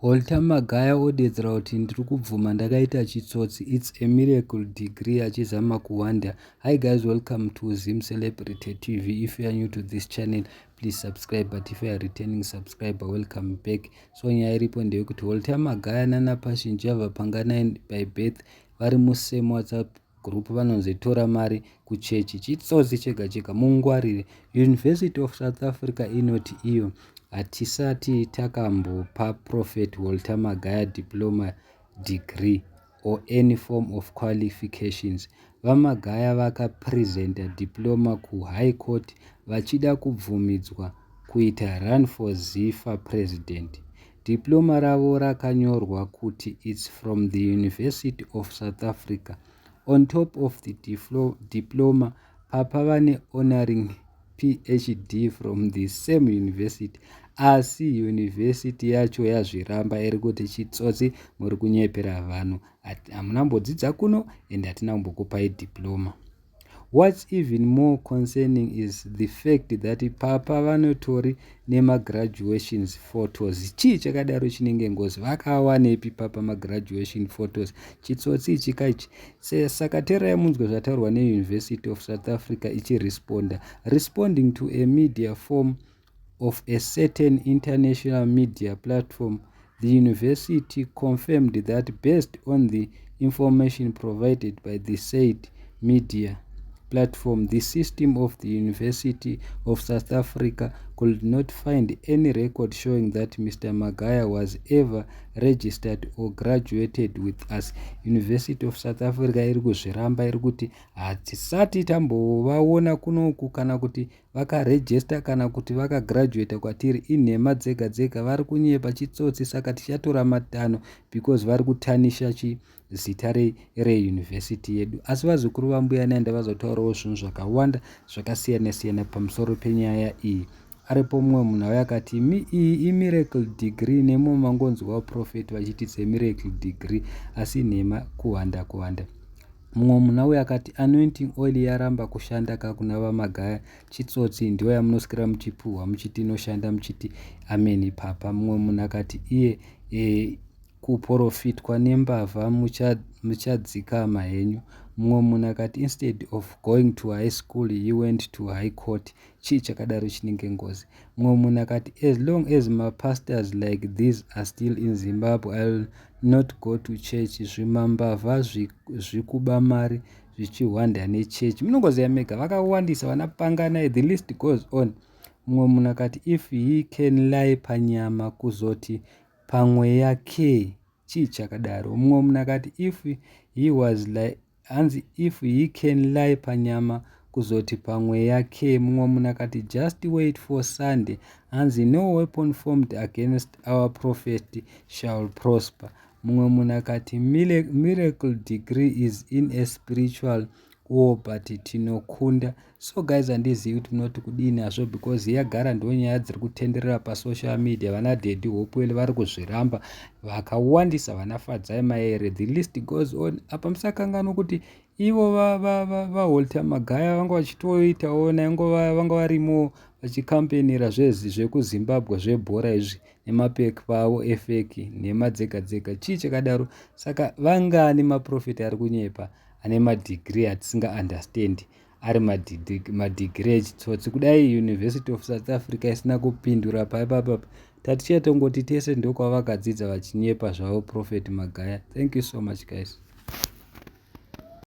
Walter Magaya odedzera kuti ndiri kubvuma ndakaita chitsotsi, it's a miracle degree achizama kuwanda. Hi guys, welcome to Zim Celebrity TV. If you are new to this channel, please subscribe, but if you are returning subscriber, welcome back. So nyaya iripo ndeyekuti Walter Magaya nana Passion Java Pangana by birth vari musame WhatsApp group vanonzotora mari kuchechi. Chitsotsi chega chega, mungwarire. University of South Africa inoti iyo hatisati takambopa Prophet Walter Magaya diploma degree or any form of qualifications. VaMagaya vakapresenta diploma kuHigh Court vachida kubvumidzwa kuita run for ZIFA president. Diploma ravo rakanyorwa kuti it's from the University of South Africa. On top of the diploma, papa vane honoring PhD from the same university. Asi university yacho yazviramba iri kuti chitsotsi muri kunyepera vanhu, hamunambodzidza kuno and hatina kumbokupai diploma. What's even more concerning is the fact that papa vanotori nemagraduations photos. Chii chakadaro chinenge ngozi? Vakawanepi papa magraduation photos? Chitsotsi ichikaichi. Saka terai munzwe zvataurwa neUniversity of South Africa ichiresponda. Responding to a media form of a certain international media platform, the university confirmed that based on the information provided by the said media platform, the system of the University of South Africa could not find any record showing that Mr. Magaya was ever registered or graduated with us. University of South Africa iri kuzviramba iri kuti hatisati tambovaona kunoku kana kuti vakaregister kana kuti vakagraduate kwatiri. Inhema dzega dzega, vari kunyepa chitsotsi, saka tichatora matanho because vari kutanisha zita reuniversity yedu. Asi vazukuru vambuya naenda vazotaurawo zvinhu zvakawanda zvakasiyana siyana pamusoro penyaya iyi. Aripo mumwe munhu akati iyi miracle degree, nemo mangonzwa Prophet vachiti semiracle degree, asi nhema kuwanda. Mumwe munhu uyu akati anointing oil yaramba kushanda kakuna vaMagaya, chitsotsi ndiyo yamunosikira muchipuhwa muchiti inoshanda muchiti ameni papa. Mumwe munhu akati iye kuprofitwa nembavha muchadzikama henyu. Mumwe munhu akati instead of going to high school he went to high court. Chii chakadaro chinenge ngozi? Mumwe munhu akati as long as pastors like these are still in Zimbabwe, I will not go to church. Zvimambavha zvikuba mari zvichihwanda nechechi. Munongoziva mega, vakawandisa vanapangana, the list goes on. Mumwe munhu akati if he can lie panyama kuzoti pamwe yake. Chii chakadaro? Mumwe munhu akati if he was like hanzi if he can lie panyama kuzoti pamwe yake. Mumwe munhu akati just wait for Sunday, hanzi no weapon formed against our prophet shall prosper. Mumwe munhu akati miracle degree is in a spiritual war but tinokunda. So guys, handizivi kuti munoti kudini hazvo, because yagara ndo nyaya dziri kutenderera pasocial media. Vana Daddy Hopewell vari kuzviramba, vakawandisa vanafadzai maere, the list goes on. Apa musakanganwa kuti ivo vaWalter Magaya vanga vachitoitawo vanga varimo vachikampenera zvekuzimbabwe zvebhora izvi nemapeki avo efeki nhema dzega dzega. Chii chakadaro? Saka vangani maprofeti ari kunyepa ane madigiri atisinga understand, ari madigiri echitsotsi? Kudai University of South Africa isina kupindura paipapa, tatichatongoti tese ndokwavakadzidza vachinyepa zvavo Prophet Magaya. Thank you so much guys.